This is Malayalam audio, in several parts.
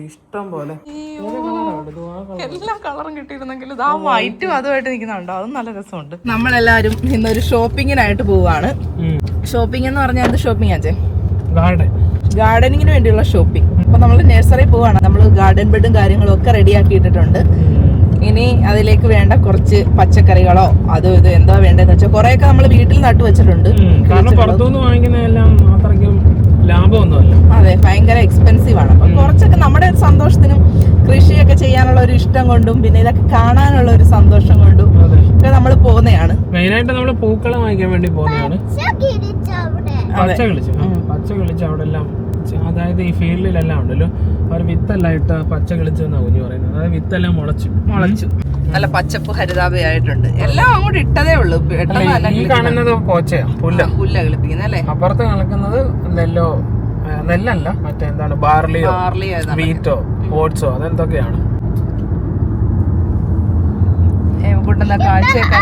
ഇഷ്ടം പോലെ എല്ലാ കളറും കിട്ടിയിരുന്നെങ്കിൽ ആ വൈറ്റും അതുമായിട്ട് നിൽക്കുന്നുണ്ടോ, അതും നല്ല രസമുണ്ട്. നമ്മളെല്ലാരും ഇന്നൊരു ഷോപ്പിങ്ങിനായിട്ട് പോവാണ്. ഷോപ്പിംഗ് എന്ന് പറഞ്ഞാൽ എന്ത് ഷോപ്പിംഗ് ആച്ചേ? ഗാർഡനിങ്ങിന് വേണ്ടിയുള്ള ഷോപ്പിംഗ്. അപ്പൊ നമ്മൾ നഴ്സറി പോവാണ്. നമ്മൾ ഗാർഡൻ ബെഡും കാര്യങ്ങളും ഒക്കെ റെഡി ആക്കിയിട്ടുണ്ട്. ഇനി അതിലേക്ക് വേണ്ട കുറച്ച് പച്ചക്കറികളോ അതോ ഇത് എന്താ വേണ്ടതെന്ന് വെച്ചാൽ കുറെയൊക്കെ നമ്മൾ വീട്ടിൽ നട്ടു വെച്ചിട്ടുണ്ട്. ലാഭമൊന്നുമല്ല. അതെ, ഭയങ്കര എക്സ്പെൻസീവ് ആണ്. അപ്പൊ കുറച്ചൊക്കെ നമ്മുടെ ഒരു സന്തോഷത്തിനും കൃഷിയൊക്കെ ചെയ്യാനുള്ള ഒരു ഇഷ്ടം കൊണ്ടും പിന്നെ ഇതൊക്കെ കാണാനുള്ള ഒരു സന്തോഷം കൊണ്ടും ഒക്കെ നമ്മൾ പോകുന്നതാണ്. മെയിനായിട്ട് നമ്മൾ പൂക്കളം വാങ്ങിക്കാൻ വേണ്ടി പോകുന്നതാണ്. പച്ച കിളിച്ച് അവിടെ എല്ലാം, അതായത് ഈ ഫീൽഡിലെല്ലാം ഉണ്ടല്ലോ അവർ വിത്തെല്ലാം ഇട്ട് പച്ച കിളിച്ചെന്നാ കുഞ്ഞു പറയുന്നത്. അതായത് വിത്തെല്ലാം മുളച്ചു നല്ല പച്ചപ്പ് ഹരിതാഭയായിട്ടുണ്ട്. എല്ലാം അങ്ങോട്ട് ഇട്ടതേ ഉള്ളൂ. ഈ കാണുന്നത് പോച്ചയാ, പുല്ല കളിപ്പിക്കുന്നത് അല്ലേ. അപ്പുറത്ത് കളിക്കുന്നത് നെല്ലല്ല, മറ്റേ എന്താണ് ബാർലിയോ വീറ്റോ ഓട്സോ അതെന്തൊക്കെയാണ്. കാഴ്ചയൊക്കെ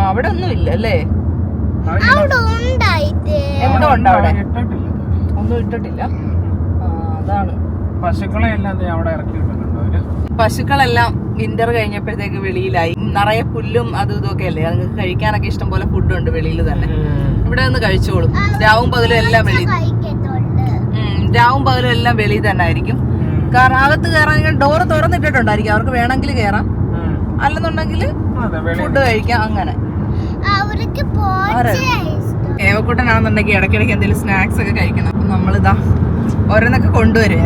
അവിടെ ഒന്നും ഇല്ല അല്ലേ? എവിടെ ഉണ്ട്? അവിടെ ഒന്നും ഇട്ടിട്ടില്ല. അതാണ് പശുക്കളെല്ലാം അവിടെ ഇറക്കിയിട്ടുണ്ട് അവര്. പശുക്കളെല്ലാം വിന്റർ കഴിഞ്ഞപ്പോഴത്തേക്ക് വെളിയിലായി. നിറയെ പുല്ലും അതും ഇതൊക്കെ അല്ലേ, നിങ്ങൾക്ക് കഴിക്കാനൊക്കെ ഇഷ്ടം പോലെ ഫുഡുണ്ട് വെളിയിൽ തന്നെ. ഇവിടെ നിന്ന് കഴിച്ചോളും. രാവും പകലും എല്ലാം വെളിയിൽ തന്നെ ആയിരിക്കും. കാരണം അകത്ത് കയറാൻ ഡോറ് തുറന്നിട്ടിട്ടുണ്ടായിരിക്കും. അവർക്ക് വേണമെങ്കിൽ കയറാം, അല്ലെന്നുണ്ടെങ്കിൽ ഫുഡ് കഴിക്കാം. അങ്ങനെ ഏവക്കൂട്ടനാണെന്നുണ്ടെങ്കിൽ ഇടയ്ക്കിടയ്ക്ക് എന്തെങ്കിലും സ്നാക്സ് ഒക്കെ കഴിക്കണം. അപ്പൊ നമ്മളിതാ ഓരോന്നൊക്കെ കൊണ്ടുവരും.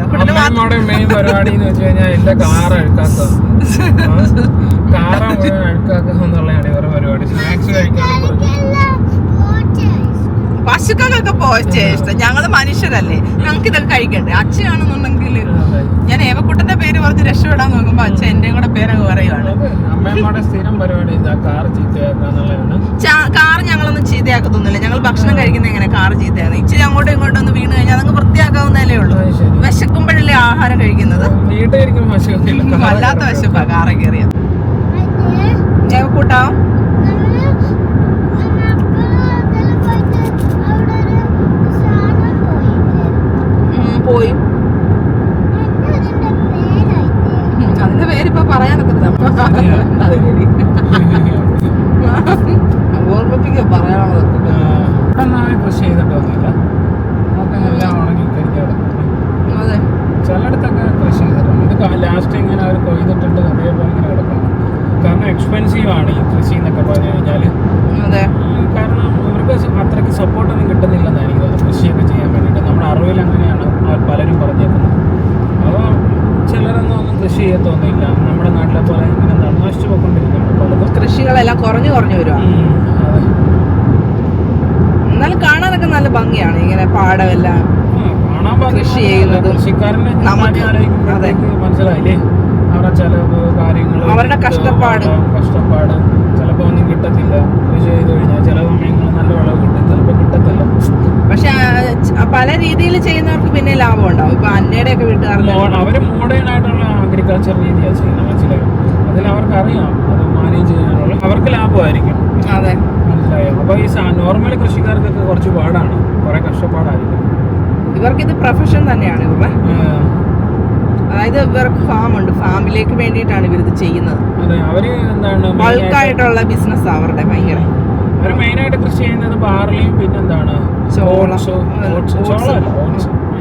മെയിൻ പരിപാടി എന്ന് വെച്ച് കഴിഞ്ഞാൽ എന്റെ കാർ അഴുക്കാക്കുക എന്നുള്ളതാണ് ഇവരുടെ പരിപാടി. സ്നാക്സ് കഴിക്കാൻ പശുക്കൾക്കൊക്കെ പോച്ചേ ഇഷ്ടം. ഞങ്ങള് മനുഷ്യരല്ലേ, ഞങ്ങൾക്ക് ഇതൊക്കെ കഴിക്കണ്ടേ. അച്ഛനാണെന്നുണ്ടെങ്കിൽ ഞാൻ ഏവക്കുട്ടന്റെ പേര് പറഞ്ഞ് രക്ഷപ്പെടാൻ നോക്കുമ്പോ അച്ഛൻ എന്റെയും കൂടെ പേരങ്ങ് പറയുവാണ്. കാർ ഞങ്ങളൊന്നും ചീത്തയാക്കത്തൊന്നുമില്ല. ഞങ്ങൾ ഭക്ഷണം കഴിക്കുന്ന എങ്ങനെ കാർ ചീത്തയാകുന്നത്? ഇച്ചിരി അങ്ങോട്ടും ഇങ്ങോട്ടും ഒന്ന് വീണ് കഴിഞ്ഞാൽ അതങ്ങ് വൃത്തിയാക്കാവുന്നതല്ലേ ഉള്ളൂ. വിശക്കുമ്പോഴല്ലേ ആഹാരം കഴിക്കുന്നത്. വല്ലാത്ത വിശപ്പാ കാറെ കയറിയ. ഏവക്കൂട്ടാ പോയി. അതിന്റെ പേരിപ്പോ പറയാനൊക്കെ ഓർമ്മിപ്പിക്കുക പറയാനുള്ളതൊക്കെ. കൃഷി ചെയ്തിട്ടൊന്നുമില്ല. അതെ, ചിലയിടത്തൊക്കെ കൃഷി ചെയ്തിട്ടുണ്ട്. ഇത് ലാസ്റ്റ് ഇങ്ങനെ അവർ കൊയ്തിട്ടിട്ട് അതേപോലെ ഇങ്ങനെ കിടക്കണം. കാരണം എക്സ്പെൻസീവ് ആണ് ഈ കൃഷി എന്നൊക്കെ പറഞ്ഞു കഴിഞ്ഞാല്. അതെ, കാരണം ഇവർക്ക് അത്രയ്ക്ക് സപ്പോർട്ടൊന്നും കിട്ടുന്നില്ലെന്നാണ് എനിക്ക് തോന്നുന്നത് കൃഷിയൊക്കെ ചെയ്യാൻ വേണ്ടിയിട്ട്. നമ്മുടെ അറിവിൽ അങ്ങനെയാണ് പലരും പറഞ്ഞേക്കുന്നത്. അപ്പോൾ ചിലരൊന്നും കൃഷി ചെയ്യത്തൊന്നുമില്ല. നമ്മുടെ നാട്ടിലെ പോലെ ഇങ്ങനെ എന്താണ് നശിച്ചു പോയിക്കൊണ്ടിരിക്കുന്നത് പലതും. കൃഷികളെല്ലാം കുറഞ്ഞു വരും. എന്നാലും കാണാനൊക്കെ നല്ല ഭംഗിയാണ് ഇങ്ങനെ പാടമെല്ലാം കൃഷി ചെയ്യുന്നതും. കൃഷിക്കാരനെ മനസ്സിലായില്ലേ അവരുടെ ചെലവ് കാര്യങ്ങൾ, അവരുടെ കഷ്ടപ്പാട്. ചിലപ്പോൾ ഒന്നും കിട്ടത്തില്ല. കൃഷി ചെയ്ത് കഴിഞ്ഞാൽ ചില സമയങ്ങളിൽ നല്ല വിളവ് കിട്ടും, ചിലപ്പോൾ കിട്ടത്തില്ല. പക്ഷെ പല രീതിയിൽ ചെയ്യുന്നവർക്ക് പിന്നെ ലാഭം ഉണ്ടാവും. ഇപ്പൊ അന്നയുടെ ഒക്കെ വീട്ടുകാർക്ക് അവര് മോഡേൺ ആയിട്ടുള്ള അഗ്രികൾച്ചർ രീതിയാണ് ചെയ്യുന്നത്. മനസ്സിലായോ? അതിൽ അവർക്ക് അറിയാം അത് മാനേജ് ചെയ്യാനുള്ള, അവർക്ക് ലാഭമായിരിക്കും. അതെ, മനസ്സിലായോ? അപ്പൊ ഈ നോർമൽ കൃഷിക്കാർക്കൊക്കെ കുറച്ച് പാടാണ്, കുറെ കഷ്ടപ്പാടായിരിക്കും. ഇവർക്കിത് പ്രൊഫഷൻ തന്നെയാണ് ഇവരുടെ. അതായത് ഇവർക്ക് ഫാം ഉണ്ട്, ഫാമിലേക്ക് വേണ്ടിയിട്ടാണ് ഇവരിത് ചെയ്യുന്നത്. അതെ, അവര് എന്താണ് ബൾക്കായിട്ടുള്ള ബിസിനസ് അവരുടെ ഭയങ്കര. അവര് മെയിനായിട്ട് കൃഷി ചെയ്യുന്നത് ബാർലിയും പിന്നെന്താണ്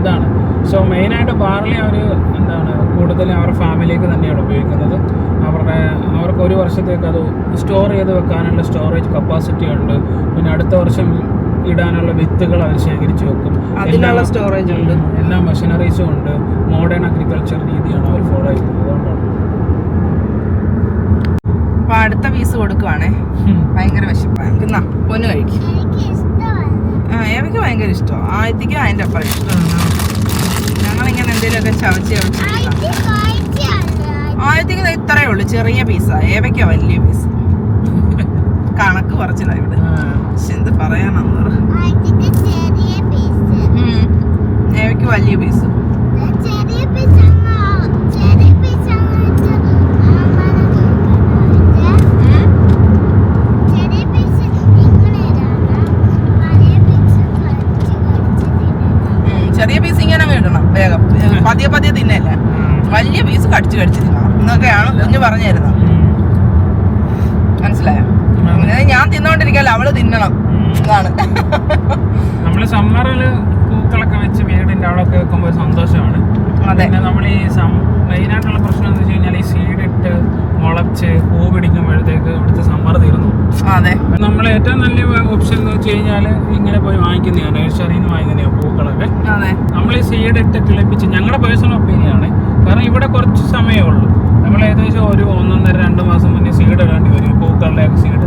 ഇതാണ്. സോ മെയിനായിട്ട് ബാർലി അവർ എന്താണ് കൂടുതൽ അവരുടെ ഫാമിലിക്ക് തന്നെയാണ് ഉപയോഗിക്കുന്നത്. അവർക്ക് ഒരു വർഷത്തേക്ക് അത് സ്റ്റോർ ചെയ്ത് വെക്കാനുള്ള സ്റ്റോറേജ് കപ്പാസിറ്റി ഉണ്ട്. പിന്നെ അടുത്ത വർഷം ഇടാനുള്ള വിത്തുകൾ അവർ ശേഖരിച്ച് വെക്കും. അതിനുള്ള സ്റ്റോറേജ് ഉണ്ട്. എല്ലാ മെഷീനറീസും ഉണ്ട്. മോഡേൺ അഗ്രികൾച്ചർ രീതിയാണ് അവർ ഫോളോ ചെയ്യുന്നത്. അതുകൊണ്ടാണ്. അപ്പൊ അടുത്ത പീസ് കൊടുക്കുവാണേ. ഭയങ്കര വിശപ്പാണ്. പൊന്നു കഴിക്കും. എനിക്ക് ഭയങ്കര ഇഷ്ടമാണ്. ആദ്യത്തേക്ക് അതിന്റെ അപ്പുറം ഇഷ്ടം. ഞങ്ങളിങ്ങനെ എന്തെങ്കിലുമൊക്കെ ചവച്ച് ആദ്യത്തേക്ക് ഇത്രയേ ഉള്ളൂ, ചെറിയ പീസാ. ഏവയ്ക്ക വലിയ പീസ്. കണക്ക് കുറച്ചില്ല ഇവിടെ. പക്ഷെ എന്ത് പറയാനാന്ന് ഏവയ്ക്ക് വലിയ പീസ്. ചെറിയ ചെറിയ പീസ് ഇങ്ങനെ അങ്ങ് ഇടണം വേഗം, പതിയെ പതിയെ തിന്നല്ല, വലിയ പീസ് കടിച്ചു തിന്നണം എന്നൊക്കെയാണ് കുഞ്ഞു പറഞ്ഞു തരുന്നത്. മനസ്സിലായോ? ഞാൻ തിന്നോണ്ടിരിക്കല്ല, അവള് തിന്നണം. അതാണ് നമ്മള് സമ്മറില് പൂക്കളൊക്കെ വെച്ച് വീടിന്റെ അവിടെ ഒക്കെ വെക്കുമ്പോൾ സന്തോഷമാണ്. പിന്നെ നമ്മൾ ഈ മെയിനായിട്ടുള്ള പ്രശ്നം എന്ന് വെച്ച് കഴിഞ്ഞാൽ ഈ സീഡിട്ട് മുളച്ച് പൂ പിടിക്കുമ്പോഴത്തേക്ക് ഇവിടുത്തെ സമ്മർ തീർന്നു. അതെ, നമ്മൾ ഏറ്റവും നല്ല ഓപ്ഷൻ എന്ന് വെച്ച് കഴിഞ്ഞാൽ ഇങ്ങനെ പോയി വാങ്ങിക്കുന്നതാണ്, നഴ്സറിയിൽ നിന്ന് വാങ്ങിക്കുന്നതാണ് പൂക്കളൊക്കെ. നമ്മൾ ഈ സീഡിട്ട് കിളിപ്പിച്ച്, ഞങ്ങളുടെ പേഴ്സണൽ ഒപ്പീനിയൻ ആണ്, കാരണം ഇവിടെ കുറച്ച് സമയമേ ഉള്ളൂ. നമ്മൾ ഏകദേശം ഒരു 1.5-2 മാസം മുന്നേ സീഡ് ഇടേണ്ടി വരും, പൂക്കളുടെയൊക്കെ സീഡ്.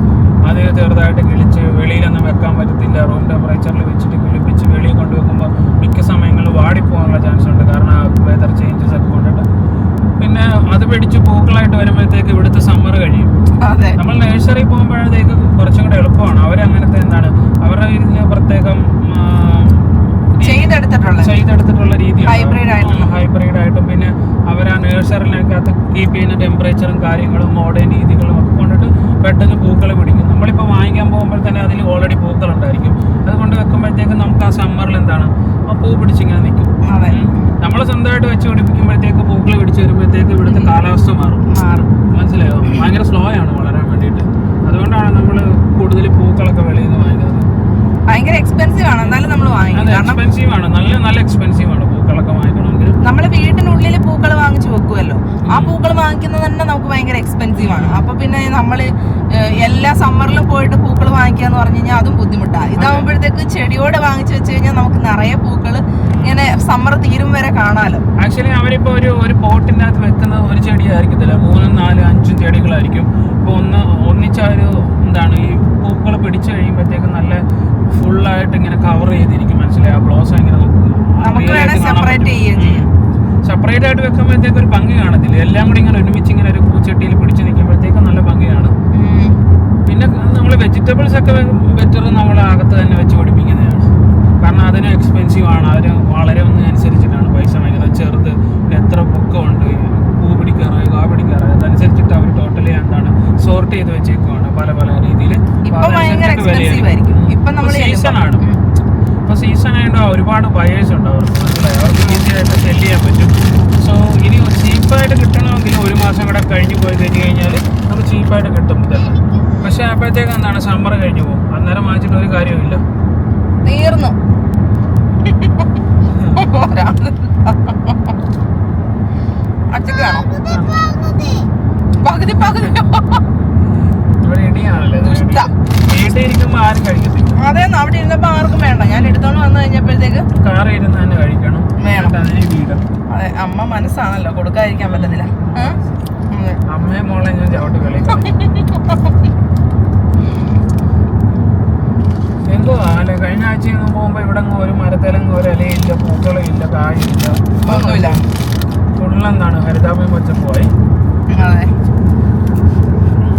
അത് ചെറുതായിട്ട് കിളിച്ച് വെളിയിലൊന്നും വെക്കാൻ പറ്റത്തില്ല, റൂം ടെമ്പറേച്ചറിൽ വെച്ചിട്ട് കിളിപ്പിച്ച് വെളിയിൽ കൊണ്ടുവെക്കുമ്പോൾ മിക്ക സമയങ്ങളിൽ വാടിപ്പോകാനുള്ള ചാൻസ് ഉണ്ട്, കാരണം ആ വെതർ ചേഞ്ചസ് ഒക്കെ കൊണ്ടിട്ട്. പിന്നെ അത് പിടിച്ച് പൂക്കളായിട്ട് വരുമ്പോഴത്തേക്ക് ഇവിടുത്തെ സമ്മർ കഴിയും. നമ്മൾ നഴ്സറി പോകുമ്പോഴത്തേക്ക് കുറച്ചും കൂടെ എളുപ്പമാണ്. അവരങ്ങനത്തെ എന്താണ് അവരുടെ ഇതിന് പ്രത്യേകം ചെയ്തെടുത്തിട്ടുള്ള രീതിയാണ്, ഹൈബ്രിഡ് ആയിട്ടും. പിന്നെ അവർ ആ നഴ്സറിനകത്ത് കീപ്പ് ചെയ്യുന്ന ടെമ്പറേച്ചറും കാര്യങ്ങളും മോഡേൺ രീതികളും ഒക്കെ കൊണ്ടിട്ട് പെട്ടെന്ന് പൂക്കൾ പിടിക്കും. നമ്മളിപ്പോൾ വാങ്ങിക്കാൻ പോകുമ്പോൾ തന്നെ അതിൽ ഓൾറെഡി പൂക്കളുണ്ടായിരിക്കും. അതുകൊണ്ട് വെക്കുമ്പോഴത്തേക്ക് നമുക്ക് ആ സമ്മറിൽ എന്താണ് ആ പൂ പിടിച്ചിങ്ങനെ നിൽക്കും. നമ്മൾ സ്വന്തമായിട്ട് വെച്ച് പിടിപ്പിക്കുമ്പോഴത്തേക്ക് പൂക്കൾ പിടിച്ച് വരുമ്പോഴത്തേക്ക് ഇവിടുത്തെ കാലാവസ്ഥ മാറും. മനസ്സിലായോ? ഭയങ്കര സ്ലോ ആണ് വളരാൻ വേണ്ടിയിട്ട്. അതുകൊണ്ടാണ് നമ്മൾ കൂടുതൽ പൂക്കളൊക്കെ വെളിയിൽ നിന്ന് വാങ്ങിക്കുന്നത്. ഭയങ്കര എക്സ്പെൻസീവ് ആണ്, എന്നാലും നമ്മൾ വാങ്ങിക്കും. എക്സ്പെൻസീവ് ആണ്, നല്ല എക്സ്പെൻസീവ് ആണ് പൂക്കളൊക്കെ വാങ്ങിക്കണമെങ്കിൽ. നമ്മൾ വീട്ടിനുള്ളിൽ പൂക്കൾ വാങ്ങിച്ചു വെക്കുമല്ലോ, ആ പൂക്കൾ വാങ്ങിക്കുന്നത് തന്നെ നമുക്ക് ഭയങ്കര എക്സ്പെൻസീവ് ആണ്. അപ്പൊ പിന്നെ നമ്മൾ എല്ലാ സമ്മറിലും പോയിട്ട് പൂക്കൾ വാങ്ങിക്കുക എന്ന് പറഞ്ഞു കഴിഞ്ഞാൽ അതും ബുദ്ധിമുട്ടാണ്. ഇതാകുമ്പോഴത്തേക്ക് ചെടിയോടെ വാങ്ങിച്ചു വെച്ച് കഴിഞ്ഞാൽ നമുക്ക് നിറയെ പൂക്കൾ ഇങ്ങനെ സമ്മർ തീരും വരെ കാണാലോ. ആക്ച്വലി അവരിപ്പോ ഒരു പോട്ടിൻ്റെ അകത്ത് വെക്കുന്ന ഒരു ചെടിയായിരിക്കത്തില്ല, 3, 4, 5 ചെടികളായിരിക്കും. ഇപ്പൊ ഒന്നിച്ച എന്താണ് ഈ പൂക്കൾ പിടിച്ചു കഴിയുമ്പോഴത്തേക്ക് നല്ല ഫുള്ളായിട്ട് ഇങ്ങനെ കവർ ചെയ്തിരിക്കും. മനസ്സിലായി? ആ ബ്ലോസം ഇങ്ങനെ സെപ്പറേറ്റ് ആയിട്ട് വെക്കുമ്പോഴത്തേക്ക് ഒരു ഭംഗി കാണത്തില്ല. എല്ലാം കൂടി ഇങ്ങനെ ഒരുമിച്ച് ഇങ്ങനെ ഒരു പൂച്ചട്ടിയിൽ പിടിച്ച് നിൽക്കുമ്പോഴത്തേക്ക് നല്ല ഭംഗിയാണ്. പിന്നെ നമ്മൾ വെജിറ്റബിൾസ് ഒക്കെ ബെറ്റർ നമ്മൾ അകത്ത് തന്നെ വെച്ച് പിടിപ്പിക്കുന്നതാണ്, കാരണം അതിന് എക്സ്പെൻസീവ് ആണ്. അവർ വളരെ അനുസരിച്ചിട്ടാണ് പൈസ വാങ്ങിക്കുന്നത്. ചെറുത് എത്ര പൊക്കമുണ്ട്, പൂ പിടിക്കാറായി, കാ പിടിക്കാറായി, അതനുസരിച്ചിട്ട് അവർ ടോട്ടലി എന്താണ് സോർട്ട് ചെയ്ത് വെച്ചേക്കുവാണ് പല പല രീതിയിൽ. സീസണാണ്, ഇപ്പോൾ സീസൺ ആയതുകൊണ്ട് ഒരുപാട് ബയേഴ്സ് ഉണ്ട് അവർക്ക്. മനസ്സിലായി? അവർക്ക് ഈസി ആയിട്ട് സെല് ചെയ്യാൻ പറ്റും. സോ ഇനി ചീപ്പായിട്ട് കിട്ടണമെങ്കിൽ 1 മാസം കൂടെ കഴിഞ്ഞ് പോയി കഴിഞ്ഞാൽ നമുക്ക് ചീപ്പായിട്ട് കിട്ടും ഇതെല്ലാം. പക്ഷെ അപ്പോഴത്തേക്ക് എന്താണ് സമ്മർ കഴിഞ്ഞു പോകും, അന്നേരം വാങ്ങിച്ചിട്ട് ഒരു കാര്യമില്ല, തീർന്നു. ഇവിടെ ഇടിയാണല്ലേ, വീട്ടിൽ ഇരിക്കുമ്പോൾ ആരും കഴിക്കത്തില്ല. അതെ, അവിടെ ഇരുന്നപ്പോ ആർക്കും വേണ്ട. ഞാൻ എടുത്തോണ്ട് വന്നു കഴിഞ്ഞപ്പോഴത്തേക്ക് കാറിൽ ഇരുന്ന് തന്നെ കഴിക്കണം, വേണം. അതെ, അമ്മ മനസ്സാണല്ലോ, കൊടുക്കാതിരിക്കാൻ പറ്റത്തില്ല. അമ്മയെ മോളെ ഞാൻ ചവിട്ട് കളിക്കാം. എന്തോ അല്ലെ, കഴിഞ്ഞ ആഴ്ച പോകുമ്പോ ഇവിടെ ഒരു മരത്തിലങ്ങ് ഒരു ഇലയില്ല, പൂക്കളില്ല, കായില്ല, ഒന്നുമില്ല. ഫുള്ളെന്താണ് ഹരിതാപയും പച്ചപ്പുമായി. അതെ,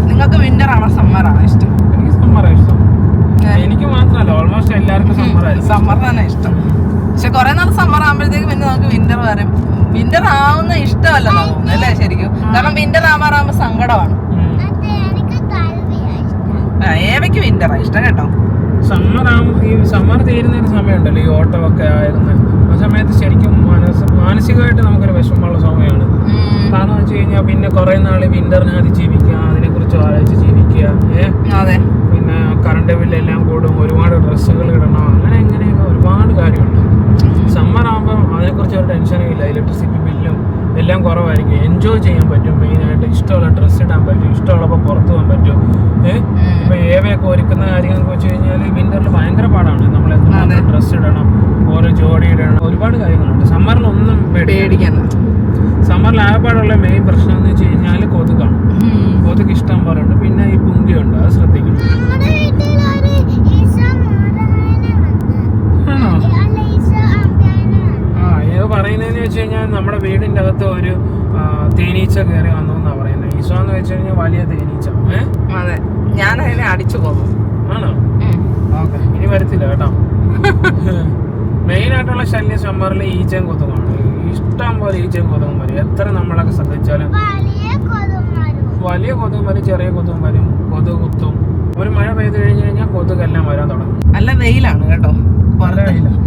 നിങ്ങൾക്ക് വിന്റർ ആണോ സമ്മർ ആണോ ഇഷ്ടം? എനിക്ക് സമ്മറാണ് ഇഷ്ടം. എനിക്ക് മാത്രമല്ല, ഓൾമോസ്റ്റ് എല്ലാവർക്കും സമ്മർ തന്നെ ഇഷ്ടം. പക്ഷെ കുറെ നാൾ സമ്മർ ആകുമ്പോഴത്തേക്ക് പിന്നെ നമുക്ക് വിന്റർ വരും. വിന്റർ ആവുന്ന ഇഷ്ടമല്ല തോന്നുന്നു അല്ലേ ശരിക്കും? കാരണം വിന്റർ ആവാറാകുമ്പോ സങ്കടമാണ്. ഏവയ്ക്ക് വിന്ററാ ഇഷ്ടം കേട്ടോ. ഈ സമ്മർ തീരുന്ന ഒരു സമയമുണ്ടല്ലോ, ഈ ഓട്ടമൊക്കെ ആയിരുന്നു. ആ സമയത്ത് ശരിക്കും മാനസികമായിട്ട് നമുക്കൊരു വിഷമമുള്ള സമയമാണ്. കാരണം വെച്ച് കഴിഞ്ഞാൽ പിന്നെ കുറെ നാൾ വിന്ററിനകത്ത് ജീവിക്കുക, അതിനെക്കുറിച്ച് ആലോചിച്ച് ജീവിക്കുക. പിന്നെ കറണ്ട് ബില്ലെല്ലാം കൂടും, ഒരുപാട് ഡ്രസ്സുകൾ ഇടണം, അങ്ങനെയൊക്കെ ഒരുപാട് കാര്യമുണ്ട്. സമ്മർ ആകുമ്പോൾ അതിനെക്കുറിച്ച് ഒരു ടെൻഷനും ഇല്ല. ഇലക്ട്രിസിറ്റി ബില്ലും എല്ലാം കുറവായിരിക്കും. എൻജോയ് ചെയ്യാൻ പറ്റും. മെയിനായിട്ട് ഇഷ്ടമുള്ള ഡ്രസ്സ് ഇടാൻ പറ്റും, ഇഷ്ടമുള്ളപ്പോൾ പുറത്ത് പോകാൻ പറ്റും. ഇപ്പോൾ ഏവയൊക്കെ ഒരുക്കുന്ന കാര്യങ്ങളെന്ന് വെച്ച് കഴിഞ്ഞാൽ വിന്ററിൽ ഭയങ്കര പാടാണ്. നമ്മൾ എത്ര ഡ്രസ്സ് ഇടണം, ഓരോ ജോഡി ഇടണം, ഒരുപാട് കാര്യങ്ങളുണ്ട്. സമ്മറിൽ ഒന്നും പേടിക്കണം. സമ്മറിൽ ആകപ്പാടുള്ള മെയിൻ പ്രശ്നം എന്ന് വെച്ച് കഴിഞ്ഞാൽ കൊതുകാണ്. കൊതുക് ഇഷ്ടം പോലെ ഉണ്ട്. പിന്നെ ഈ പുങ്കിയുണ്ട്, അത് ശ്രദ്ധിക്കണം. ആണോ? ഇത് പറയുന്നതെന്ന് വെച്ച് കഴിഞ്ഞാൽ നമ്മുടെ വീടിൻ്റെ അകത്ത് ഒരു തേനീച്ച കയറി വന്നു എന്നാണ് പറയുന്നത്. ഈശോ എന്ന് വെച്ച് കഴിഞ്ഞാൽ വലിയ തേനീച്ച. അതെ, ഞാൻ അതിനെ അടിച്ചു പോകും. ആണോ? ഓക്കെ, ഇനി വരത്തില്ല കേട്ടോ. മെയിനായിട്ടുള്ള ശല്യം സമ്മറിൽ ഈച്ചയും കൊതുകാണ്. ഇഷ്ടം പോലെ ഈച്ചയും കൊതുകും വരും. എത്ര നമ്മളൊക്കെ ശ്രദ്ധിച്ചാലും വലിയ കൊതുകും വരും, ചെറിയ കൊതുകും വരും, കൊതുക് കുത്തും. ഒരു മഴ പെയ്ത് കഴിഞ്ഞ് കഴിഞ്ഞാൽ കൊതുകെല്ലാം വരാൻ തുടങ്ങും. നല്ല വെയിലാണ് കേട്ടോ,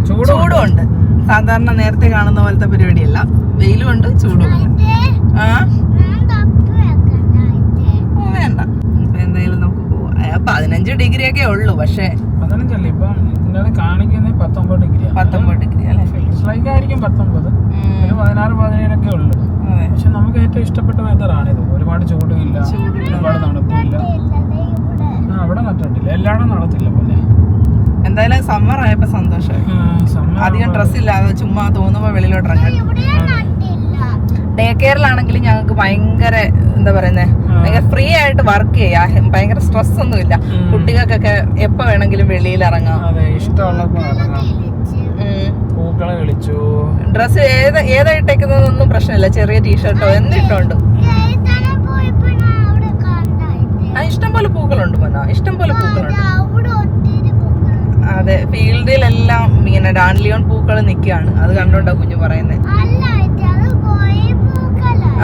ചൂടുണ്ട്. സാധാരണ നേരത്തെ കാണുന്ന പോലത്തെ പരിപാടിയല്ല. വെയിലും ഉണ്ട്, ചൂടും ഉണ്ട്. ആ വേണ്ട, ഇപ്പൊ എന്തായാലും നമുക്ക് പോവാം. 15 ഡിഗ്രി ഒക്കെ ഉള്ളൂ. പക്ഷെ 15 ഇപ്പൊ കാണിക്കുന്നത് 19 ഡിഗ്രി. 19 ഡിഗ്രി അല്ലേ? ആയിരിക്കും 19, 16, 17 ഒക്കെ ഉള്ളു. പക്ഷെ നമുക്ക് ഏറ്റവും ഇഷ്ടപ്പെട്ട വെതറാണിത്. ഒരുപാട് ചൂടുമില്ല, ഒരുപാട് തണുപ്പില്ല. അവിടെ നട്ടിട്ടില്ല, എല്ലായിടും നടത്തില്ല പോലെ. എന്തായാലും സമ്മർ ആയപ്പോ സന്തോഷമായി. അധികം ഡ്രസ് ഇല്ലാതെ ചുമ്മാ തോന്നുമ്പോ വെളിയിലോട്ട് ഇറങ്ങാൻ. ഡേ കെയറിലാണെങ്കിൽ ഞങ്ങൾക്ക് ഭയങ്കര എന്താ പറയുന്നേ, ഭയങ്കര ഫ്രീ ആയിട്ട് വർക്ക് ചെയ്യാം. ഭയങ്കര സ്ട്രെസ് ഒന്നും ഇല്ല. കുട്ടികൾക്കൊക്കെ എപ്പോ വേണമെങ്കിലും വെളിയിൽ ഇറങ്ങാം. ഇഷ്ടമുള്ളപ്പോ ഇറങ്ങാം. പൂക്കളെ വിളിച്ചു. ഡ്രസ് ഏതായിട്ടേക്കുന്നതൊന്നും പ്രശ്നമില്ല. ചെറിയ ടീഷർട്ടോ എന്തിട്ടുണ്ട്. ഇഷ്ടംപോലെ പൂക്കളുണ്ട് മോന, ഇഷ്ടംപോലെ പൂക്കളുണ്ട്. അതെ, ഫീൽഡിലെല്ലാം ഇങ്ങനെ ഡാൻലിയോൺ പൂക്കൾ നിൽക്കുകയാണ്. അത് കണ്ടോണ്ടാ കുഞ്ഞു പറയുന്നത്.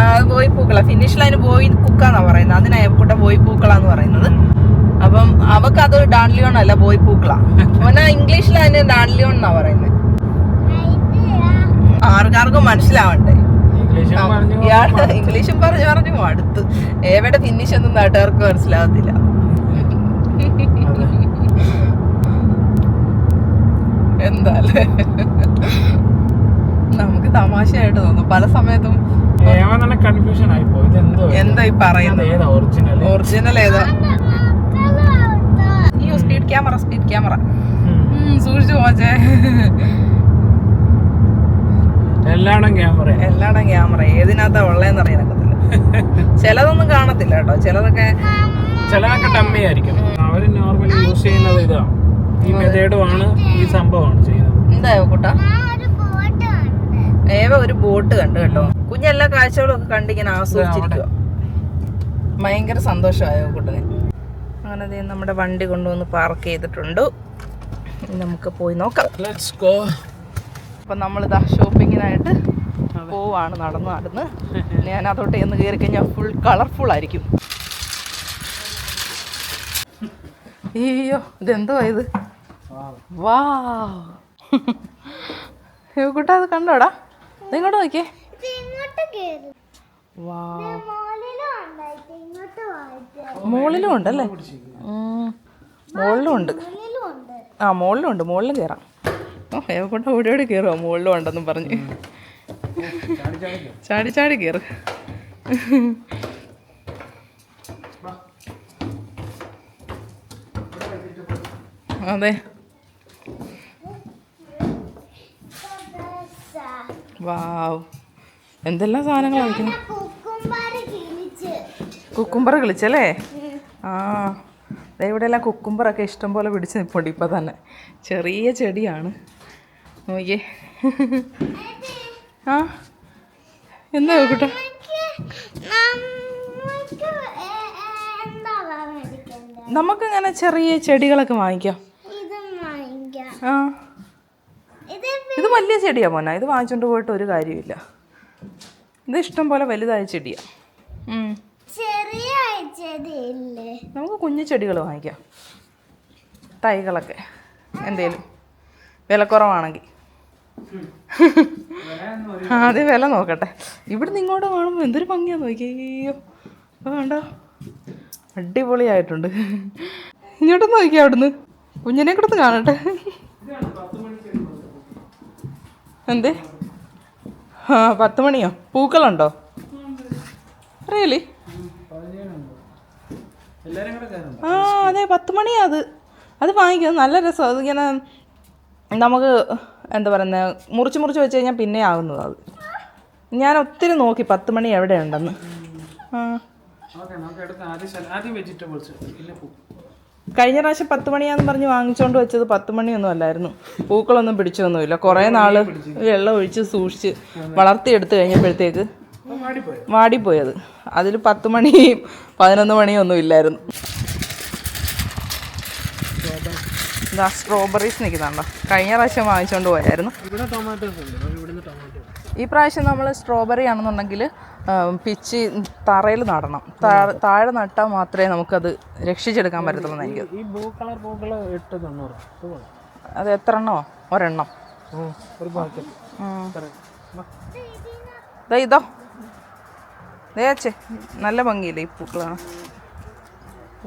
അത് ബോയ് പൂക്കളാ. ഫിനിഷ് ലൈന് ബോയ് കുക്കാന്നാ പറയുന്നത്. അതിനാ കൂട്ട ബോയ് പൂക്കളാന്ന് പറയുന്നത്. അപ്പം അവക്ക് അത് ഡാൻലിയോൺ അല്ല, ബോയ് പൂക്കളാ. മോന ഇംഗ്ലീഷിൽ അതിന് ഡാൻലിയോൺ എന്നാ പറയുന്നത്. ആർക്കാർക്കും മനസ്സിലാവണ്ടേ. ഇയാള് ഇംഗ്ലീഷും പറഞ്ഞു അടുത്ത്. എവിടെ ഫിനിഷ് ഒന്നും നാട്ടുകാർക്ക് മനസ്സിലാവത്തില്ല. എന്താല്ലേ, നമുക്ക് തമാശയായിട്ട് തോന്നും പല സമയത്തും. എന്താ ഈ പറയുന്നത്? ഒറിജിനൽ ഏതാ? അയ്യോ, സ്പീഡ് ക്യാമറ സൂക്ഷിച്ചു പോച്ചേ. എല്ലായിടം ക്യാമറ ഏതിനകത്താ ഉള്ളതെന്ന് അറിയാനൊക്കത്തില്ല. ചിലതൊന്നും കാണത്തില്ല കേട്ടോ. ചിലതൊക്കെ ഡമ്മി ആയിരിക്കും. അവര് നോർമലി യൂസ് ചെയ്യുന്നത് ഇതാ, ഈ മെത്തേഡുമാണ്, ഈ സംഭവമാണ് ചെയ്യുന്നത്. എന്തായോ കൂട്ടാ? ഏവ ഒരു ബോട്ട് കണ്ടു കേട്ടോ. കുഞ്ഞെല്ലാ കാഴ്ചകളും ഒക്കെ കണ്ടിങ്ങനെ ആസ്വദിച്ചിരിക്കുക. ഭയങ്കര സന്തോഷമായോ കൂട്ടന്. അങ്ങനെ നമ്മുടെ വണ്ടി കൊണ്ടുവന്ന് പാർക്ക് ചെയ്തിട്ടുണ്ട്. നമുക്ക് പോയി നോക്കാം. Let's go. അപ്പം നമ്മളിതാ ഷോപ്പിങ്ങിനായിട്ട് പോവാണ് നടന്ന്. ഞാൻ അതോട്ട് എന്ന് കയറി കഴിഞ്ഞാൽ ഫുൾ കളർഫുൾ ആയിരിക്കും. അയ്യോ, ഇതെന്തോ ഇത്? വാ കൂട്ടാ, അത് കണ്ടോടാ? ഇങ്ങോട്ട് നോക്കിയേ. വാ, മുകളിലും ഉണ്ടല്ലേ? മുകളിലും ഉണ്ട്. മുകളിലും ഉണ്ട്. മുകളിലും കയറാം. ഏവക്കൂട്ട ഓടി കയറുമോ? മുകളിലും ഉണ്ടെന്നും പറഞ്ഞ് ചാടി കയറ്. അതെ, വാവ്, എന്തെല്ലാം സാധനങ്ങളാണ് വയ്ക്കുന്നത്. കുക്കുംബർ കിളിച്ചല്ലേ? ഇവിടെയെല്ലാം കുക്കുംബറൊക്കെ ഇഷ്ടം പോലെ പിടിച്ച് നിൽപ്പുണ്ട്. ഇപ്പം തന്നെ ചെറിയ ചെടിയാണ്. നോക്കിയേ. എന്താ കൂട്ടാ? നമുക്കിങ്ങനെ ചെറിയ ചെടികളൊക്കെ വാങ്ങിക്കാം. ഇത് വലിയ ചെടിയാ മോന. ഇത് വാങ്ങിച്ചോണ്ട് പോയിട്ട് ഒരു കാര്യമില്ല. ഇത് ഇഷ്ടം പോലെ വലുതായ ചെടിയാ. നമുക്ക് കുഞ്ഞു ചെടികൾ വാങ്ങിക്കാം, തൈകളൊക്കെ എന്തേലും വിലക്കുറവാണെങ്കിൽ. ആദ്യം വില നോക്കട്ടെ. ഇവിടുന്ന് ഇങ്ങോട്ട് കാണുമ്പോൾ എന്തൊരു ഭംഗിയാന്ന് നോക്കിയോ. അപ്പോൾ കണ്ടോ, അടിപൊളിയായിട്ടുണ്ട്. ഇങ്ങോട്ടൊന്ന് നോക്കിയാ അവിടുന്ന്. കുഞ്ഞിനെ കൂടെ കാണട്ടെ. എന്തേ? 10 മണിയോ? പൂക്കളുണ്ടോ? അറിയല്ലേ? അതെ, 10 മണിയാ. അത് വാങ്ങിക്കുന്നത് നല്ല രസം. അതിങ്ങനെ നമുക്ക് എന്താ പറയുന്നത്, മുറിച്ച് വെച്ച് കഴിഞ്ഞാൽ പിന്നെ ആകുന്നത്. അത് ഞാൻ ഒത്തിരി നോക്കി 10 മണി എവിടെയുണ്ടെന്ന്. കഴിഞ്ഞ പ്രാവശ്യം 10 മണിയാന്ന് പറഞ്ഞ് വാങ്ങിച്ചുകൊണ്ട് വെച്ചത് 10 മണിയൊന്നും അല്ലായിരുന്നു. പൂക്കളൊന്നും പിടിച്ചൊന്നുമില്ല. കുറേ നാൾ വെള്ളം ഒഴിച്ച് സൂക്ഷിച്ച് വളർത്തിയെടുത്ത് കഴിഞ്ഞപ്പോഴത്തേക്ക് വാടിപ്പോയത്. അതിൽ 10 മണിയും 11 മണിയും ഒന്നും ഇല്ലായിരുന്നു. ഇതാ സ്ട്രോബെറീസ് നിൽക്കുന്നുണ്ടോ? കഴിഞ്ഞ പ്രാവശ്യം വാങ്ങിച്ചുകൊണ്ട് പോയായിരുന്നു. ഈ പ്രാവശ്യം നമ്മൾ സ്ട്രോബെറി ആണെന്നുണ്ടെങ്കിൽ പിച്ചി തറയിൽ നടണം. താഴെ നട്ടാൽ മാത്രമേ നമുക്കത് രക്ഷിച്ചെടുക്കാൻ പറ്റത്തുള്ളൂ. എനിക്ക് ഈ ബ്ലൂ കളർ പൂക്കൾ 890. അത് എത്ര എണ്ണോ? ഒരെണ്ണം. ഒരു പാക്കറ്റ്. ഇതോ ദേച്ചേ നല്ല ഭംഗിയില്ലേ ഈ പൂക്കളാണ്.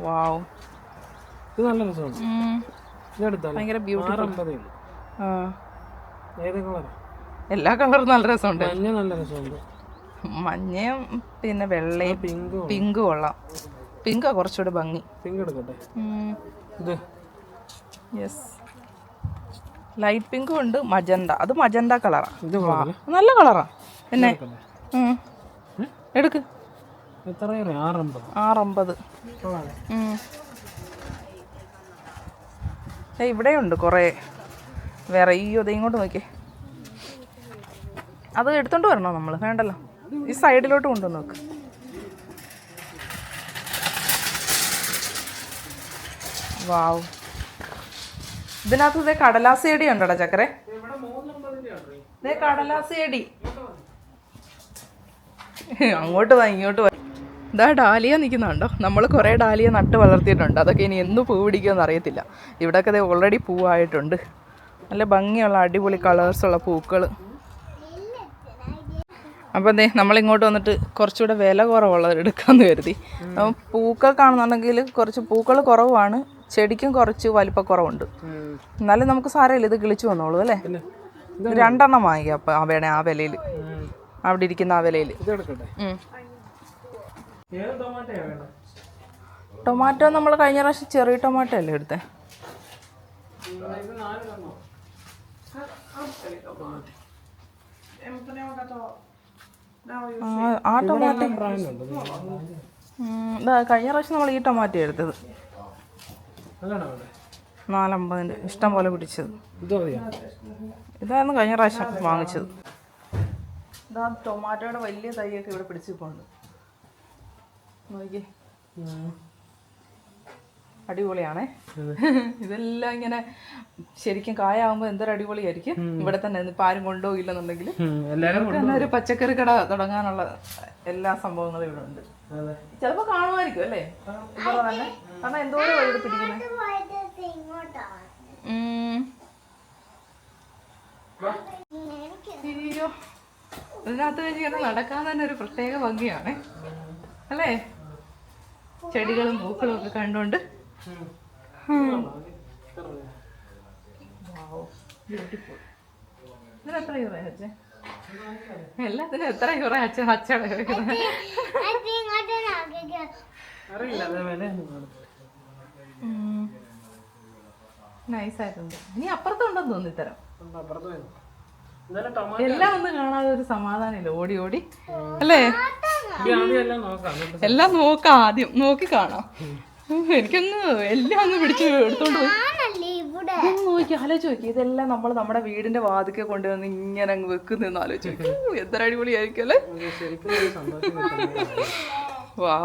വാവ്, ഇത് നല്ല രസമാണ്. ഭയങ്കര ബ്യൂട്ടിഫുൾ. ഏത് കളർ? എല്ലാ കളറും നല്ല രസമുണ്ട്. മഞ്ഞ നല്ല രസമുണ്ട്. മഞ്ഞയും പിന്നെ വെള്ളയും പിങ്ക് കൊള്ളാം. പിങ്കാ കുറച്ചുകൂടെ ഭംഗി. പിങ്ക് എടുക്കട്ടെ. ഇത് യെസ്, ലൈറ്റ് പിങ്കും ഉണ്ട്, മജന്ത. അത് മജന്ത കളറാ. ഇത് നല്ല കളറാ. പിന്നെ എടുക്ക്. എത്ര? 650. ഇവിടെയുണ്ട് കുറേ വേറെ. അത് ഇങ്ങോട്ട് നോക്കിയേ. അത് എടുത്തോണ്ട് വരണോ നമ്മൾ? വേണ്ടല്ലോ, ഈ സൈഡിലോട്ട് കൊണ്ടുവന്ന് നോക്ക്. വാവ്, ഇതിനകത്ത് ഇതേ കടലാസ് ചെടി ഉണ്ടോടാ ചക്കരെ? ഇതേ കടലാസ് ചെടി. അങ്ങോട്ട് വാ, ഇങ്ങോട്ട് വാ. ഇതാ ഡാലിയ നിൽക്കുന്നുണ്ടോ? നമ്മൾ കുറേ ഡാലിയ നട്ട് വളർത്തിയിട്ടുണ്ട്. അതൊക്കെ ഇനി എന്ന് പൂ പിടിക്കുമെന്ന് അറിയത്തില്ല. ഇവിടെയൊക്കെ ഇത് ഓൾറെഡി പൂവായിട്ടുണ്ട്. നല്ല ഭംഗിയുള്ള അടിപൊളി കളേഴ്സുള്ള പൂക്കൾ. അപ്പം എന്തേ നമ്മളിങ്ങോട്ട് വന്നിട്ട് കുറച്ചുകൂടെ വില കുറവുള്ളത് എടുക്കാമെന്ന് കരുതി. അപ്പം പൂക്കൾ കാണുന്നുണ്ടെങ്കിൽ കുറച്ച് പൂക്കൾ കുറവാണ്, ചെടിക്കും കുറച്ച് വലിപ്പക്കുറവുണ്ട്. എന്നാലും നമുക്ക് സാരമില്ല, ഇത് കിളിച്ചു വന്നോളൂ അല്ലേ. 2 വാങ്ങിക്കാം അപ്പം വേണേ ആ വിലയിൽ, അവിടെ ഇരിക്കുന്ന ആ വിലയിൽ. ടൊമാറ്റോ നമ്മൾ കഴിഞ്ഞ പ്രാവശ്യം ചെറിയ ടൊമാറ്റോ അല്ലേ എടുത്തേ? ആ ടൊമാറ്റോ കഴിഞ്ഞ പ്രാവശ്യം നമ്മൾ ഈ ടൊമാറ്റോ എടുത്തത് 450 ഇഷ്ടം പോലെ പിടിച്ചത്. ഇതായിരുന്നു കഴിഞ്ഞ പ്രാവശ്യം വാങ്ങിച്ചത്. ഇതാ ടൊമാറ്റോയുടെ വലിയ തൈയൊക്കെ ഇവിടെ പിടിച്ചിട്ടുണ്ട്. നോക്കി, അടിപൊളിയാണേ. ഇതെല്ലാം ഇങ്ങനെ ശരിക്കും കായാവുമ്പോൾ എന്തൊരു അടിപൊളിയായിരിക്കും. ഇവിടെ തന്നെ ഇപ്പം ആരും കൊണ്ടുപോയില്ലെന്നുണ്ടെങ്കിൽ തന്നെ ഒരു പച്ചക്കറി കട തുടങ്ങാനുള്ള എല്ലാ സംഭവങ്ങളും ഇവിടെ ഉണ്ട്. ചിലപ്പോൾ കാണുമായിരിക്കും അല്ലേ ഇവിടെ തന്നെ, കാരണം എന്തോരം ഇവിടെ പിടിക്കുന്നത്. അയ്യോ, ഇതിനകത്ത് കഴിഞ്ഞാൽ നടക്കാൻ തന്നെ ഒരു പ്രത്യേക ഭംഗിയാണേ അല്ലേ? ചെടികളും പൂക്കളും ഒക്കെ കണ്ടുകൊണ്ട്. ഇതിന് എത്ര യൂറ അച്ഛൻ? എല്ലാത്തിനും എത്ര യൂറ അച്ഛൻ? അച്ഛടെ നൈസായിട്ടുണ്ട്. ഇനി അപ്പുറത്തുണ്ടെന്ന് തോന്നുന്നു ഇത്തരം. എല്ലാം ഒന്നും കാണാതെ ഒരു സമാധാനമില്ല, ഓടി ഓടി അല്ലേ? എല്ലാം നോക്കാം, ആദ്യം നോക്കി കാണാം. എനിക്കൊന്ന് എല്ലാം ഒന്ന് പിടിച്ച് എടുത്തോണ്ട് പോയി നോക്കി ആലോചിച്ച് നോക്കി. ഇതെല്ലാം നമ്മൾ നമ്മുടെ വീടിന്റെ വാതിക്കെ കൊണ്ടുവന്ന് ഇങ്ങനെ അങ്ങ് വെക്കുന്നെന്ന് ആലോചിച്ച് നോക്കി. എത്ര അടിപൊളിയായിരിക്കും അല്ലേ? വാ,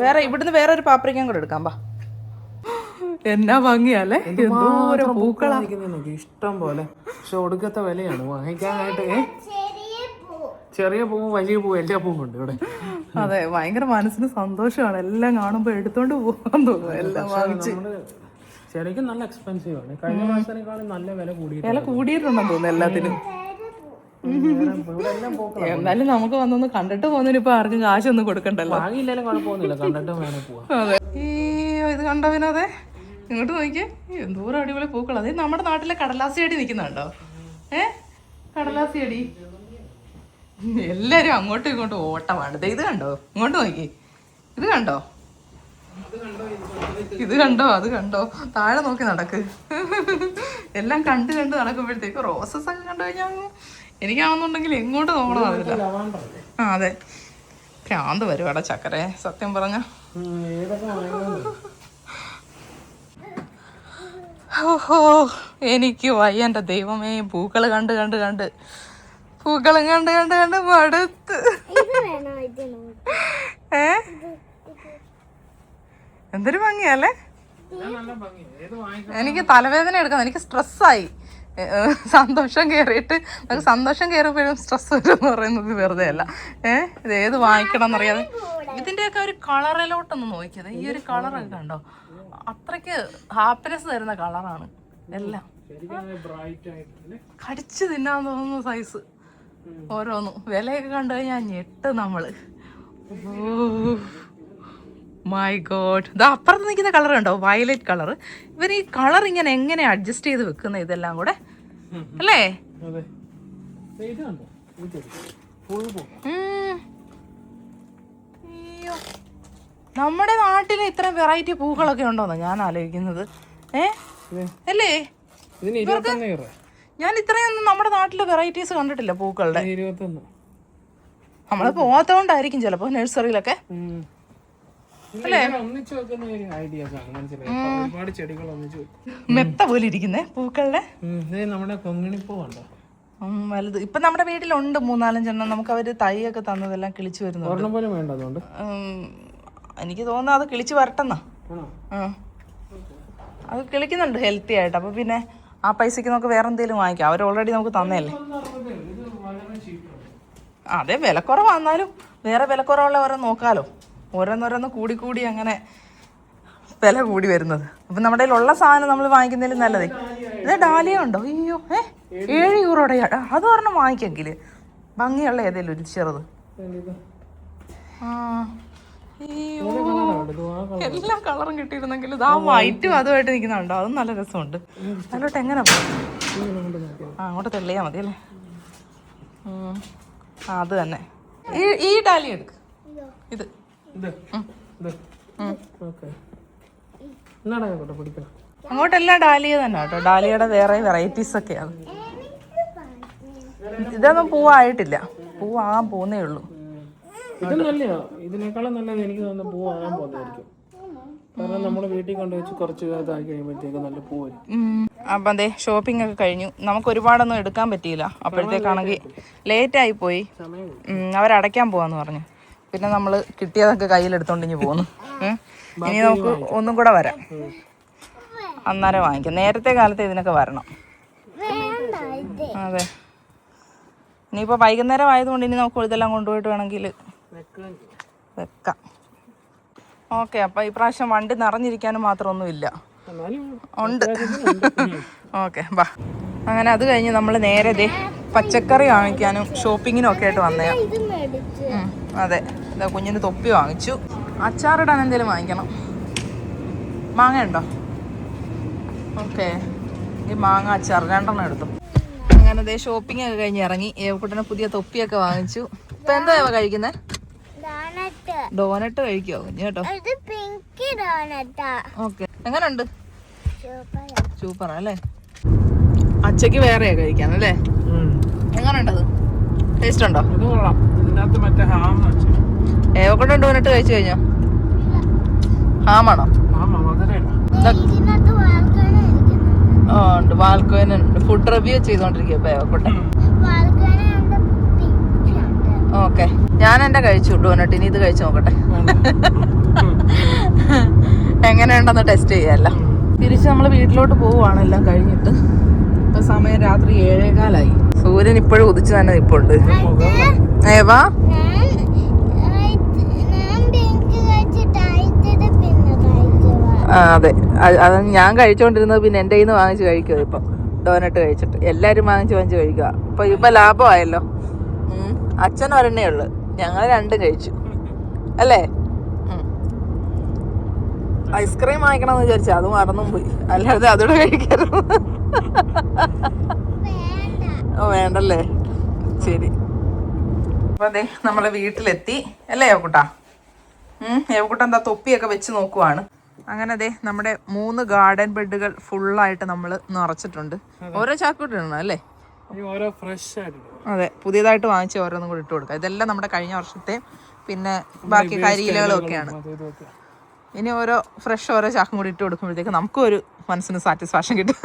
വേറെ ഇവിടുന്ന് വേറെ ഒരു പാപ്രിക്കയും കൂടെ എടുക്കാം. പാ, എന്നാ ഭംഗിയല്ലേ? എന്തോരം പൂക്കളാ, ഇഷ്ടം പോലെ. പക്ഷെ ഒടുക്കത്തെ വിലയാണ് വാങ്ങിക്കാനായിട്ട്. ചെറിയ പൂവും വലിയ പൂവും എല്ലാ പൂവും ഉണ്ട് ഇവിടെ. അതെ, ഭയങ്കര മനസ്സിന് സന്തോഷമാണ്. എല്ലാം കാണുമ്പോ എടുത്തോണ്ട് പോകാൻ തോന്നുന്നു. എല്ലാം വാങ്ങിച്ച് ശരിക്കും നല്ല എക്സ്പെൻസീവ് ആണ്. കഴിഞ്ഞ പ്രാവശ്യത്തിനേക്കാളും നല്ല വില കൂടിയിട്ടുണ്ടെന്ന് തോന്നുന്നു എല്ലാത്തിനും. എന്നാലും നമുക്ക് വന്നൊന്ന് കണ്ടിട്ട് പോകുന്നതിന് ഇപ്പൊ ആർക്കും കാശൊന്നും കൊടുക്കണ്ടല്ലോ. വാങ്ങിയില്ലാലും കുഴപ്പമൊന്നുമില്ല, കണ്ടിട്ട് വേണം പോവാം. അതെ, ഇത് കണ്ടോ വിനോദേ? ഇങ്ങോട്ട് നോക്കിയേ, എന്തോരം അടിപൊളി പൂക്കൾ. അതേ നമ്മുടെ നാട്ടിലെ കടലാസ് ചെടി നിൽക്കുന്നുണ്ടോ? കടലാസ് ചെടി. എല്ലാരും അങ്ങോട്ടും ഇങ്ങോട്ടും ഓട്ടമാണ്. ഇത് കണ്ടോ? ഇങ്ങോട്ട് നോക്കി, ഇത് കണ്ടോ? ഇത് കണ്ടോ? അത് കണ്ടോ? താഴെ നോക്കി നടക്ക്. എല്ലാം കണ്ട് നടക്കുമ്പോഴത്തേക്ക് റോസസ് ഒക്കെ കണ്ടു കഴിഞ്ഞാൽ എനിക്കാണെന്നുണ്ടെങ്കിൽ എങ്ങോട്ട് നോക്കണം അറിയില്ല. ആ അതെ, ഭ്രാന്ത് വരും അവിടെ ചക്കരെ സത്യം പറഞ്ഞ. ഓഹോ, എനിക്ക് വയ്യ എൻ്റെ ദൈവമേ. പൂക്കള് കണ്ട് കണ്ട് കണ്ട് പൂക്കളും കണ്ട് കണ്ട് കണ്ട് മടുത്ത്. എന്തൊരു ഭംഗിയല്ലേ? എനിക്ക് തലവേദന എടുക്കണം, എനിക്ക് സ്ട്രെസ്സായി. സന്തോഷം കയറിയിട്ട് നമുക്ക് സന്തോഷം കയറിയപ്പോഴും സ്ട്രെസ് വരും എന്ന് പറയുന്നത് വെറുതെ അല്ല. ഇത് ഏത് വാങ്ങിക്കണം എന്നറിയാതെ. ഇതിൻ്റെയൊക്കെ ഒരു കളറിലോട്ടൊന്ന് നോക്കിയത്. ഈ ഒരു കളറൊക്കെ കണ്ടോ? അത്രയ്ക്ക് ഹാപ്പിനെസ് തരുന്ന കളറാണ്. എല്ലാം ബ്രൈറ്റ് ആയിട്ട് കടിച്ചു തിന്നാൻ തോന്നുന്നു സൈസ് ഓരോന്നും. വിലയൊക്കെ കണ്ടു കഴിഞ്ഞാൽ ഞെട്ട് നമ്മള്. മൈ ഗോഡ്, ഇതാ അപ്പുറത്ത് നിൽക്കുന്ന കളർ ഉണ്ടോ, വയലറ്റ് കളർ. ഇവർ ഈ കളർ ഇങ്ങനെ എങ്ങനെ അഡ്ജസ്റ്റ് ചെയ്ത് വെക്കുന്ന ഇതെല്ലാം കൂടെ അല്ലേ? അയ്യോ, നമ്മുടെ നാട്ടിൽ ഇത്ര വെറൈറ്റി പൂക്കളൊക്കെ ഉണ്ടോന്നാ ഞാൻ ആലോചിക്കുന്നത്. അല്ലേ? ഞാൻ ഇത്രയൊന്നും നമ്മുടെ നാട്ടിലെ വെറൈറ്റീസ് കണ്ടിട്ടില്ല പൂക്കളുടെ. നമ്മള് പോവാത്തോണ്ടായിരിക്കും ചിലപ്പോ നഴ്സറിയിലൊക്കെ. മെത്ത പോലെ ഇരിക്കുന്നേ പൂക്കളുടെ. നമ്മുടെ കൊങ്ങിണിപ്പൂവുണ്ടോ വലുത് ഇപ്പൊ നമ്മുടെ വീട്ടിലുണ്ട് 3-4 എണ്ണം. നമുക്ക് അവര് തൈയൊക്കെ തന്നതെല്ലാം കിളിച്ചു വരുന്നുണ്ട്. എനിക്ക് തോന്നുന്നു അത് കിളിച്ചു വരട്ടെന്നാ. അത് കിളിക്കുന്നുണ്ട് ഹെൽത്തി ആയിട്ട്. അപ്പൊ പിന്നെ ആ പൈസക്ക് നമുക്ക് വേറെ എന്തെങ്കിലും വാങ്ങിക്കാം. അവർ ഓൾറെഡി നമുക്ക് തന്നല്ലേ. അതെ, വിലക്കുറവാന്നാലും വേറെ വിലക്കുറവുള്ള ഓരോ നോക്കാലോ. ഓരോന്നോരോന്ന് കൂടി അങ്ങനെ വില കൂടി വരുന്നത്. അപ്പം നമ്മുടെ കയ്യിലുള്ള സാധനം നമ്മൾ വാങ്ങിക്കുന്നതിലും നല്ലതേ. ഇത് ഡാലിയ ഉണ്ടോ? അയ്യോ, 7 യൂറോടെ അത് ഒരെണ്ണം വാങ്ങിക്കെങ്കിൽ ഭംഗിയുള്ള ഏതെങ്കിലും ഒരു ചെറുത്. അയ്യോ, എല്ലാ കളറും കിട്ടിയിരുന്നെങ്കിൽ ഇത് ആ വൈറ്റും അതുമായിട്ട് നിൽക്കുന്നുണ്ടോ? അതും നല്ല രസമുണ്ട്. അതിലോട്ട് എങ്ങനെ പോകും? അങ്ങോട്ട് തെള്ളിയാ മതി അല്ലേ? അത് തന്നെ. ഈ ഡാലി എടുക്ക്. ഇത് അങ്ങോട്ടെല്ലാം ഡാലിയ തന്നെ കേട്ടോ. ഡാലിയുടെ വേറെ വെറൈറ്റീസ് ഒക്കെയാണ്. ഇതൊന്നും പൂവായിട്ടില്ല, പൂവാകാൻ പോകുന്നേ ഉള്ളൂ. ഇതിനേക്കാളും നല്ലത് എനിക്ക് തോന്നുന്നു പൂവാകാൻ പോകുന്നതായിരിക്കും. കാരണം നമ്മുടെ വീട്ടിൽ കൊണ്ടുവച്ച് കുറച്ച് ഇതാക്കി കഴിയുമ്പോഴത്തേക്ക് നല്ല പൂ വരും. അപ്പം അതെ, ഷോപ്പിംഗ് ഒക്കെ കഴിഞ്ഞു. നമുക്ക് ഒരുപാടൊന്നും എടുക്കാൻ പറ്റിയില്ല. അപ്പോഴത്തേക്കാണെങ്കിൽ ലേറ്റായി പോയി. അവരടയ്ക്കാൻ പോവാന്ന് പറഞ്ഞു. പിന്നെ നമ്മൾ കിട്ടിയതൊക്കെ കയ്യിലെടുത്തോണ്ട് ഇനി പോന്നു. ഇനി നമുക്ക് ഒന്നും കൂടെ വരാം, അന്നേരം വാങ്ങിക്കാം. നേരത്തെ കാലത്ത് ഇതിനൊക്കെ വരണം. അതെ, ഇനിയിപ്പോൾ വൈകുന്നേരം ആയതുകൊണ്ട് ഇനി നമുക്ക് ഇതെല്ലാം കൊണ്ടുപോയിട്ട് വേണമെങ്കിൽ വെക്കാം. ഓക്കെ, അപ്പം ഈ പ്രാവശ്യം വണ്ടി നിറഞ്ഞിരിക്കാനും മാത്രമൊന്നുമില്ല, ഉണ്ട്. ഓക്കെ, ബാ. അങ്ങനെ അത് കഴിഞ്ഞ് നമ്മൾ നേരെ പച്ചക്കറി വാങ്ങിക്കാനും ഷോപ്പിങ്ങിനും ഒക്കെ ആയിട്ട് വന്നേ. അതെ, ഇതാ കുഞ്ഞിന് തൊപ്പി വാങ്ങിച്ചു. അച്ചാറിടാൻ എന്തെങ്കിലും വാങ്ങിക്കണം. മാങ്ങ ഉണ്ടോ? ഓക്കെ, ഈ മാങ്ങ അച്ചാർ 2 എടുത്തു. അങ്ങനെ ദേ ഷോപ്പിംഗ് ഒക്കെ കഴിഞ്ഞ് ഇറങ്ങി. ഏവക്കുട്ടനെ പുതിയ തൊപ്പിയൊക്കെ വാങ്ങിച്ചു. ഇപ്പൊ എന്താ കഴിക്കുന്നത്? ഡോനട്ട് കഴിക്കോ കുഞ്ഞ്? കേട്ടോ, ഓക്കെ. എങ്ങനുണ്ട്? സൂപ്പറാ അല്ലേ? അച്ചക്ക് വേറെയാ കഴിക്കാനല്ലേ? എങ്ങനുണ്ടത്? ടേസ്റ്റ് ഉണ്ടോ? ഏവക്കൂടെ ഡോനട്ട് കഴിച്ചു കഴിഞ്ഞോ? ഹാമാണോ? ഉണ്ട്, വാൽക്കോയിനുണ്ട്. ഫുഡ് റിവ്യൂ ചെയ്തോണ്ടിരിക്കുക ഇപ്പൊ ഏവക്കൂട്ടെ. ഓക്കെ, ഞാൻ എന്റെ കഴിച്ചു ഡോനട്ട്. ഇനി ഇത് കഴിച്ചു നോക്കട്ടെ എങ്ങനെയുണ്ടെന്ന് ടെസ്റ്റ് ചെയ്യാല്ല. തിരിച്ച് നമ്മൾ വീട്ടിലോട്ട് പോവുകയാണ് എല്ലാം കഴിഞ്ഞിട്ട്. ഇപ്പൊ സമയം രാത്രി 7:15. സൂര്യൻ ഇപ്പോഴും ഉദിച്ചു തന്നെ നിപ്പുണ്ട്. ഏവാ, അതെ, അത് ഞാൻ കഴിച്ചോണ്ടിരുന്നത്. പിന്നെ എൻ്റെ കയ്യിൽ നിന്ന് വാങ്ങിച്ച് കഴിക്കുക. ഇപ്പം ഡോനട്ട് കഴിച്ചിട്ട് എല്ലാരും വാങ്ങിച്ച് കഴിക്കുക. ഇപ്പൊ ലാഭമായല്ലോ. അച്ഛൻ ഒരെണ്ണേ ഉള്ളു, ഞങ്ങൾ 2 കഴിച്ചു അല്ലേ? ഐസ്ക്രീം വാങ്ങിക്കണമെന്ന് വിചാരിച്ചു, അത് മറന്നും പോയി. അല്ലാതെ അതോടെ കഴിക്കരുത്. ഓ വേണ്ടല്ലേ, ശരി. അപ്പൊ അതെ, നമ്മളെ വീട്ടിലെത്തി അല്ലേ ഏവക്കുട്ടാ? ഏവക്കുട്ട എന്താ തൊപ്പിയൊക്കെ വെച്ച് നോക്കുവാണ്. അങ്ങനെ അതെ, നമ്മുടെ 3 ഗാർഡൻ ബെഡുകൾ ഫുള്ളായിട്ട് നമ്മൾ നിറച്ചിട്ടുണ്ട്. ഓരോ ചാക്കൂട്ട് ഇടണം അല്ലേ? അതെ, പുതിയതായിട്ട് വാങ്ങിച്ച് ഓരോന്നും കൂടി ഇട്ട് കൊടുക്കാം. ഇതെല്ലാം നമ്മുടെ കഴിഞ്ഞ വർഷത്തെ പിന്നെ ബാക്കി കരിയിലകളും ഒക്കെയാണ്. ഇനി ഓരോ ഫ്രഷ് ഓരോ ചാക്കും കൂടി ഇട്ട് കൊടുക്കുമ്പോഴത്തേക്ക് നമുക്കും ഒരു മനസ്സിന് സാറ്റിസ്ഫാക്ഷൻ കിട്ടും.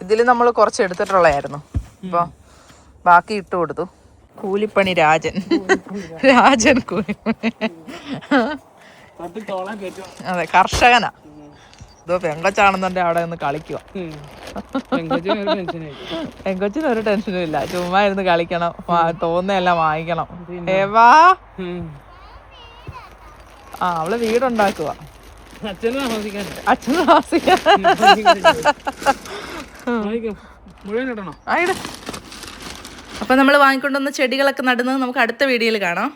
ഇതിൽ നമ്മൾ കുറച്ച് എടുത്തിട്ടുള്ളതായിരുന്നു, ഇപ്പോൾ ബാക്കി ഇട്ട് കൊടുത്തു. കൂലിപ്പണി രാജൻ കൂലിപ്പണി. അതെ, കർഷകനാ. ഇതോ പെങ്കൊച്ചാണെന്നുണ്ടെ അവിടെ ഒന്ന് കളിക്കുക. പെങ്കൊച്ചിന് ഒരു ടെൻഷനും ഇല്ല, ചുമ്മാ ഇരുന്ന് കളിക്കണം, തോന്നുന്നെല്ലാം വാങ്ങിക്കണം. ഏവാ, അവള് വീടുണ്ടാക്കുക. അച്ഛനും താമസിക്കാൻ അച്ഛൻ താമസിക്കാൻ മുഴുവൻ ഇടണോ? ആയിട്. അപ്പൊ നമ്മൾ വാങ്ങിക്കൊണ്ടുവന്ന ചെടികളൊക്കെ നടുന്നത് നമുക്ക് അടുത്ത വീഡിയോയിൽ കാണാം.